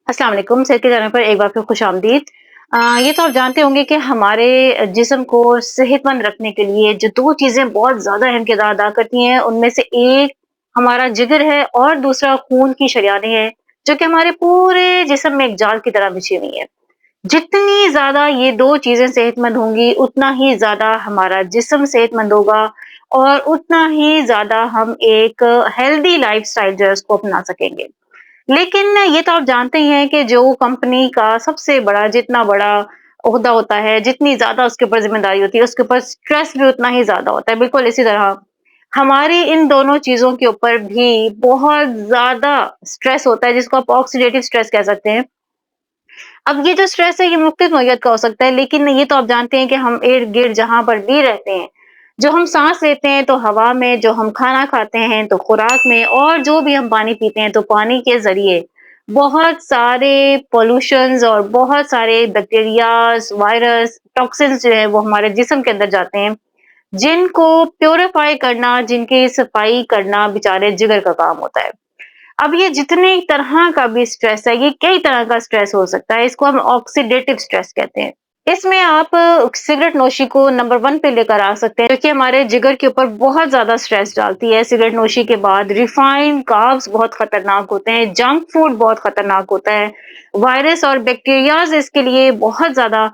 अस्सलाम वालेकुम। सेहत के चैनल पर एक बार फिर खुशामदीद। ये तो आप जानते होंगे कि हमारे जिस्म को सेहतमंद रखने के लिए जो 2 चीज़ें बहुत ज़्यादा अहम किरदार अदा करती हैं, उनमें से एक हमारा जिगर है और दूसरा खून की शरियानें हैं, जो कि हमारे पूरे जिस्म में एक जाल की तरह बिछी हुई हैं। जितनी ज़्यादा ये 2 चीज़ें सेहतमंद होंगी, उतना ही ज़्यादा हमारा जिस्म सेहतमंद होगा और उतना ही ज़्यादा हम एक हेल्दी लाइफ़स्टाइल जो है उसको अपना सकेंगे। लेकिन ये तो आप जानते ही हैं कि जो कंपनी का सबसे बड़ा जितना बड़ा ओहदा होता है, जितनी ज़्यादा उसके ऊपर ज़िम्मेदारी होती है, उसके ऊपर स्ट्रेस भी उतना ही ज़्यादा होता है। बिल्कुल इसी तरह हमारी इन दोनों चीज़ों के ऊपर भी बहुत ज़्यादा स्ट्रेस होता है, जिसको आप ऑक्सीडेटिव स्ट्रेस कह सकते हैं। अब ये जो स्ट्रेस है ये मुख्तलिफ नौइयत का हो सकता है, लेकिन ये तो आप जानते हैं कि हम इर्द-गिर्द जहाँ पर भी रहते हैं, जो हम साँस लेते हैं तो हवा में, जो हम खाना खाते हैं तो खुराक में और जो भी हम पानी पीते हैं तो पानी के ज़रिए बहुत सारे पॉल्यूशंस और बहुत सारे बैक्टीरियाज़, वायरस, टॉक्सिन्स जो है वो हमारे जिस्म के अंदर जाते हैं, जिनको प्यूरिफाई करना, जिनकी सफाई करना बेचारे जिगर का काम होता है। अब ये जितने तरह का भी स्ट्रेस है, ये कई तरह का स्ट्रेस हो सकता है, इसको हम ऑक्सीडेटिव स्ट्रेस कहते हैं। इसमें आप सिगरेट नोशी को नंबर 1 पे लेकर आ सकते हैं, क्योंकि हमारे जिगर के ऊपर बहुत ज़्यादा स्ट्रेस डालती है। सिगरेट नोशी के बाद रिफाइंड कार्ब्स बहुत खतरनाक होते हैं, जंक फूड बहुत खतरनाक होता है, वायरस और बैक्टीरियाज़ इसके लिए बहुत ज़्यादा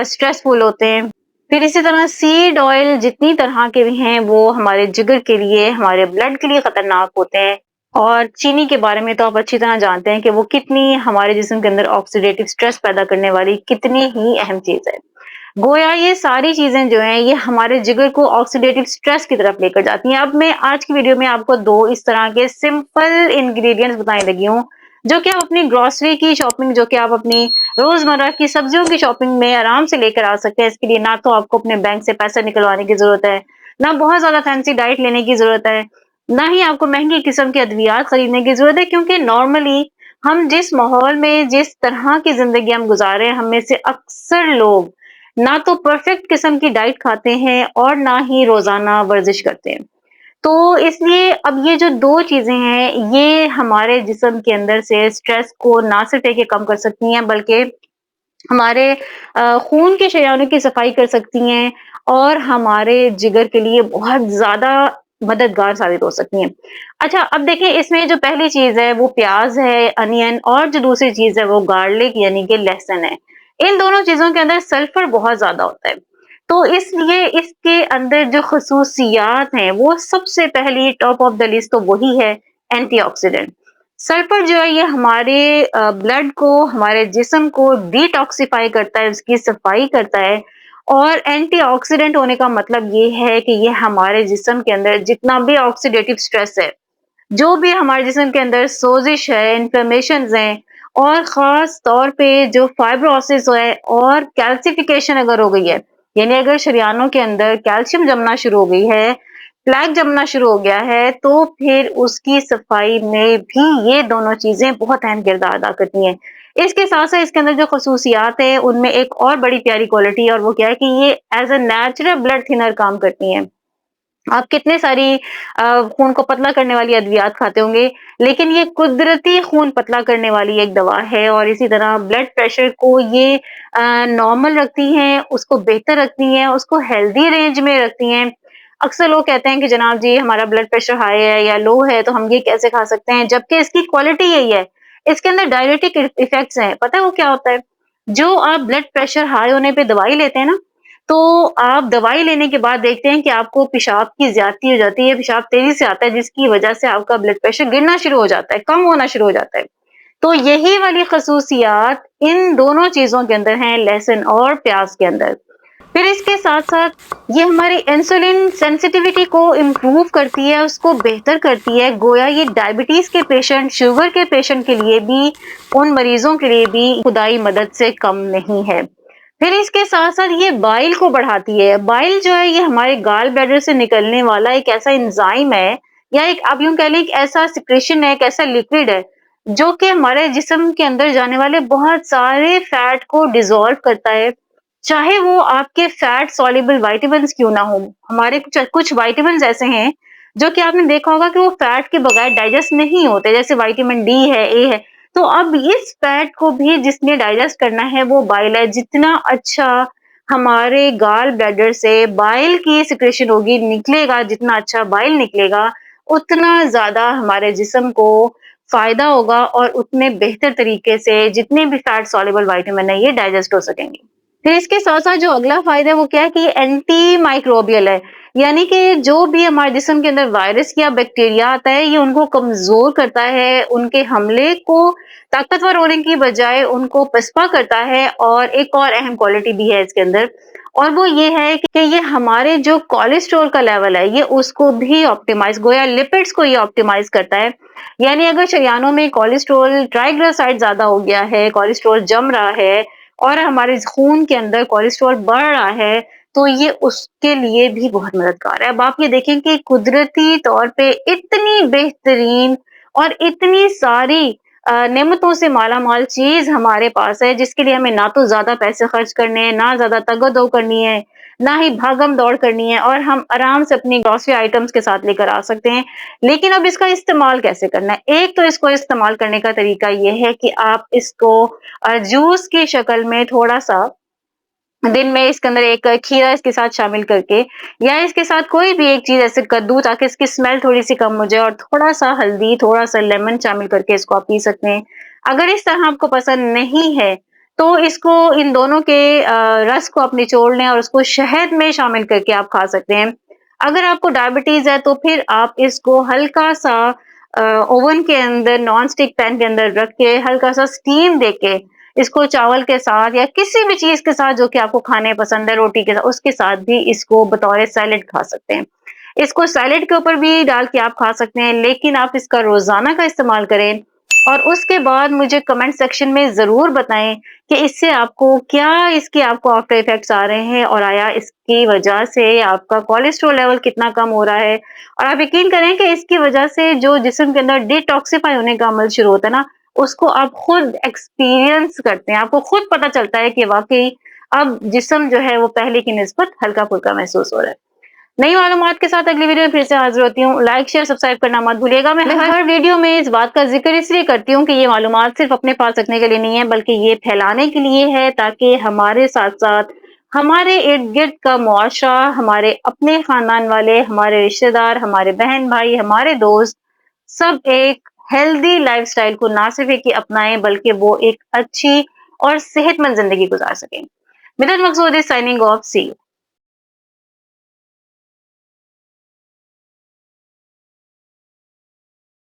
स्ट्रेसफुल होते हैं। फिर इसी तरह सीड ऑयल जितनी तरह के भी हैं, वो हमारे जिगर के लिए, हमारे ब्लड के लिए खतरनाक होते हैं। और चीनी के बारे में तो आप अच्छी तरह जानते हैं कि वो कितनी हमारे जिस्म के अंदर ऑक्सीडेटिव स्ट्रेस पैदा करने वाली कितनी ही अहम चीज़ है। गोया ये सारी चीज़ें जो हैं, ये हमारे जिगर को ऑक्सीडेटिव स्ट्रेस की तरफ लेकर जाती हैं। अब मैं आज की वीडियो में आपको 2 इस तरह के सिंपल इंग्रीडिएंट्स बताने लगी हूँ, जो कि आप अपनी ग्रोसरी की शॉपिंग, जो कि आप अपनी रोज़मर्रा की सब्जियों की शॉपिंग में आराम से लेकर आ सकते हैं। इसके लिए ना तो आपको अपने बैंक से पैसा निकलवाने की ज़रूरत है, ना बहुत ज़्यादा फैंसी डाइट लेने की ज़रूरत है, ना ही आपको महँगी किस्म की अद्वियात खरीदने की ज़रूरत है, क्योंकि नॉर्मली हम जिस माहौल में, जिस तरह की ज़िंदगी हम गुज़ार रहे हैं, हम में से अक्सर लोग ना तो परफेक्ट किस्म की डाइट खाते हैं और ना ही रोज़ाना वर्जिश करते हैं। तो इसलिए अब ये जो 2 चीज़ें हैं, ये हमारे जिस्म के अंदर से स्ट्रेस को ना सिर्फ़ है कि कम कर सकती हैं, बल्कि हमारे खून के शरीयानों की सफाई कर सकती हैं और हमारे जिगर के लिए बहुत ज़्यादा मददगार साबित हो सकती हैं। अच्छा, अब देखिए इसमें जो पहली चीज़ है वो प्याज़ है, अनियन, और जो दूसरी चीज़ है वो गार्लिक यानी कि लहसुन है। इन दोनों चीज़ों के अंदर सल्फर बहुत ज़्यादा होता है। तो इसलिए इसके अंदर जो ख़ुसूसियात हैं वो सबसे पहली टॉप ऑफ द लिस्ट तो वही है एंटीऑक्सीडेंट। सल्फर जो है ये हमारे ब्लड को, हमारे जिस्म को डिटॉक्सिफाई करता है, उसकी सफाई करता है। और एंटीऑक्सीडेंट होने का मतलब ये है कि ये हमारे जिस्म के अंदर जितना भी ऑक्सीडेटिव स्ट्रेस है, जो भी हमारे जिस्म के अंदर सोजिश है, इन्फ्लेमेशंस हैं, और ख़ास तौर पे जो फाइब्रोसिस है और कैल्सिफिकेशन अगर हो गई है, यानी अगर शरीयानों के अंदर कैल्शियम जमना शुरू हो गई है, प्लेक जमना शुरू हो गया है, तो फिर उसकी सफाई में भी ये दोनों चीज़ें बहुत अहम किरदार अदा करती हैं। इसके साथ-साथ इसके अंदर जो ख़ुसूसियात हैं, उनमें एक और बड़ी प्यारी क्वालिटी है, और वो क्या है कि ये as a natural blood thinner काम करती हैं। आप कितने सारी खून को पतला करने वाली अद्वियात खाते होंगे, लेकिन ये कुदरती खून पतला करने वाली एक दवा है, और इसी तरह ब्लड प्रेशर को ये नॉर्मल रखती हैं, उसको बेहतर रखती हैं, उसको हेल्दी रेंज में रखती हैं। अक्सर लोग कहते हैं कि जनाब जी हमारा ब्लड प्रेशर हाई है या लो है, तो हम ये कैसे खा सकते हैं? जबकि इसकी क्वालिटी यही है। इसके अंदर डायरेटिक इफेक्ट्स हैं। पता है वो क्या होता है? जो आप ब्लड प्रेशर हाई होने पे दवाई लेते हैं ना, तो आप दवाई लेने के बाद देखते हैं कि आपको पेशाब की ज़्यादती हो जाती है, पेशाब तेज़ी से आता है, जिसकी वजह से आपका ब्लड प्रेशर गिरना शुरू हो जाता है, कम होना शुरू हो जाता है। तो यही वाली ख़ुसूसियात इन दोनों चीज़ों के अंदर हैं, लहसुन और प्याज़ के अंदर। फिर इसके साथ-साथ ये हमारी इंसुलिन सेंसिटिविटी को इम्प्रूव करती है, उसको बेहतर करती है। गोया ये डायबिटीज़ के पेशेंट, शुगर के पेशेंट के लिए भी, उन मरीज़ों के लिए भी खुदाई मदद से कम नहीं है। फिर इसके साथ-साथ ये बाइल को बढ़ाती है। बाइल जो है ये हमारे गॉल ब्लैडर से निकलने वाला एक ऐसा एंजाइम है, या एक आप यूँ कह लें एक ऐसा सिक्रेशन है, एक ऐसा लिक्विड है, जो कि हमारे जिस्म के अंदर जाने वाले बहुत सारे फैट को डिसॉल्व करता है। चाहे वो आपके फैट सॉल्युबल विटामिन्स क्यों ना हो। हमारे कुछ कुछ विटामिन्स ऐसे हैं, जो कि आपने देखा होगा कि वो फैट के बगैर डाइजेस्ट नहीं होते, जैसे विटामिन डी है, ए है। तो अब इस फैट को भी जिसने डाइजेस्ट करना है वो बाइल है। जितना अच्छा हमारे गॉल ब्लैडर से बाइल की सिक्रेशन होगी, निकलेगा, जितना अच्छा बाइल निकलेगा, उतना ज़्यादा हमारे जिस्म को फ़ायदा होगा और उतने बेहतर तरीके से जितने भी फैट सॉल्युबल विटामिन है ये डाइजेस्ट हो सकेंगे। फिर इसके साथ-साथ जो अगला फ़ायदा है वो क्या है कि ये एंटी माइक्रोबियल है। यानी कि जो भी हमारे जिस्म के अंदर वायरस या बैक्टीरिया आता है ये उनको कमज़ोर करता है, उनके हमले को ताकतवर होने की बजाय उनको पसपा करता है। और एक और अहम क्वालिटी भी है इसके अंदर, और वो ये है कि ये हमारे जो कोलेस्ट्रॉल का लेवल है ये उसको भी ऑप्टिमाइज़, गोया लिपिड्स को ये ऑप्टिमाइज़ करता है। यानी अगर शरीयानों में कोलेस्ट्रॉल ट्राइग्लिसराइड ज़्यादा हो गया है, कोलेस्ट्रॉल जम रहा है और हमारे खून के अंदर कोलेस्ट्रॉल बढ़ रहा है, तो ये उसके लिए भी बहुत मददगार है। अब आप ये देखें कि कुदरती तौर पे इतनी बेहतरीन और इतनी सारी नेमतों से माला-माल चीज़ हमारे पास है, जिसके लिए हमें ना तो ज़्यादा पैसे खर्च करने हैं, ना ज़्यादा तगो-दो करनी है, ना ही भागम-दौड़ करनी है, और हम आराम से अपनी ग्रोसरी आइटम्स के साथ लेकर आ सकते हैं। लेकिन अब इसका इस्तेमाल कैसे करना है? एक तो इसको इस्तेमाल करने का तरीका ये है कि आप इसको जूस की शक्ल में थोड़ा-सा दिन में इसके अंदर एक खीरा इसके साथ शामिल करके, या इसके साथ कोई भी एक चीज़ ऐसे कद्दू, ताकि इसकी स्मेल थोड़ी-सी कम हो जाए, और थोड़ा-सा हल्दी, थोड़ा-सा लेमन शामिल करके इसको आप पी सकते हैं। अगर इस तरह आपको पसंद नहीं है, तो इसको इन दोनों के रस को आप निचोड़ लें और उसको शहद में शामिल करके आप खा सकते हैं। अगर आपको डायबिटीज़ है तो फिर आप इसको हल्का-सा ओवन के अंदर नॉन स्टिक पैन के अंदर रख के हल्का-सा स्टीम देके इसको चावल के साथ या किसी भी चीज़ के साथ जो कि आपको खाने पसंद है, रोटी के साथ, उसके साथ भी इसको बतौर सैलेड खा सकते हैं। इसको सैलेड के ऊपर भी डाल के आप खा सकते हैं, लेकिन आप इसका रोज़ाना का इस्तेमाल करें और उसके बाद मुझे कमेंट सेक्शन में ज़रूर बताएँ कि इससे आपको क्या, इसके आपको आफ्टर इफ़ेक्ट्स आ रहे हैं, और आया इसकी वजह से आपका कोलेस्ट्रॉल लेवल कितना कम हो रहा है। और आप यकीन करें कि इसकी वजह से जो जिस्म के अंदर डिटॉक्सिफ़ाई होने का अमल शुरू होता है ना, उसको आप खुद एक्सपीरियंस करते हैं, आपको खुद पता चलता है कि वाक़ई अब जिस्म जो है वो पहले की निस्बत हल्का-फुल्का महसूस हो रहा है। नई मालूमात के साथ अगली वीडियो में फिर से हाज़िर होती हूँ। लाइक, शेयर, सब्सक्राइब करना मत भूलिएगा। मैं हर वीडियो में इस बात का ज़िक्र इसलिए करती हूँ कि ये मालूमात सिर्फ़ अपने पास रखने के लिए नहीं है, बल्कि ये फैलाने के लिए है, ताकि हमारे साथ-साथ हमारे इर्द-गिर्द का मुआशरा, हमारे अपने ख़ानदान वाले, हमारे रिश्तेदार, हमारे बहन-भाई, हमारे दोस्त, सब एक हेल्दी लाइफ़स्टाइल को ना सिर्फ़ एक ही अपनाएँ, बल्कि वो एक अच्छी और सेहतमंद ज़िंदगी गुज़ार सकें। Midhat Maqsood is signing off. See you.